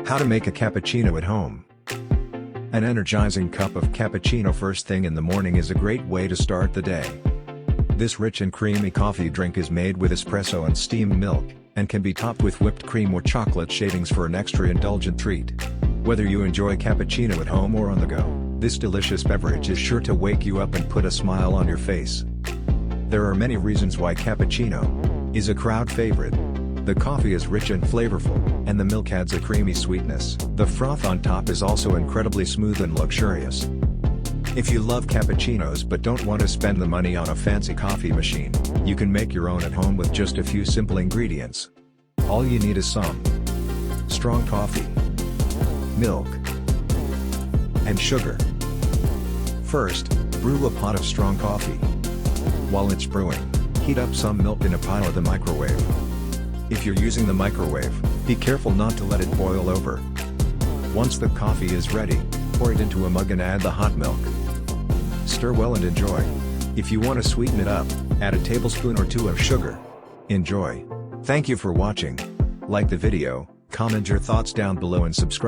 How to make a cappuccino at home. An energizing cup of cappuccino first thing in the morning is a great way to start the day. This rich and creamy coffee drink is made with espresso and steamed milk, and can be topped with whipped cream or chocolate shavings for an extra indulgent treat. Whether you enjoy cappuccino at home or on the go, this delicious beverage is sure to wake you up and put a smile on your face. There are many reasons why cappuccino is a crowd favorite. The coffee is rich and flavorful, and the milk adds a creamy sweetness. The froth on top is also incredibly smooth and luxurious. If you love cappuccinos but don't want to spend the money on a fancy coffee machine, you can make your own at home with just a few simple ingredients. All you need is some strong coffee, milk, and sugar. First, brew a pot of strong coffee. While it's brewing, heat up some milk in a pile of the microwave. If you're using the microwave, be careful not to let it boil over. Once the coffee is ready, pour it into a mug and add the hot milk. Stir well and enjoy. If you want to sweeten it up, add a tablespoon or two of sugar. Enjoy. Thank you for watching. Like the video, comment your thoughts down below and subscribe.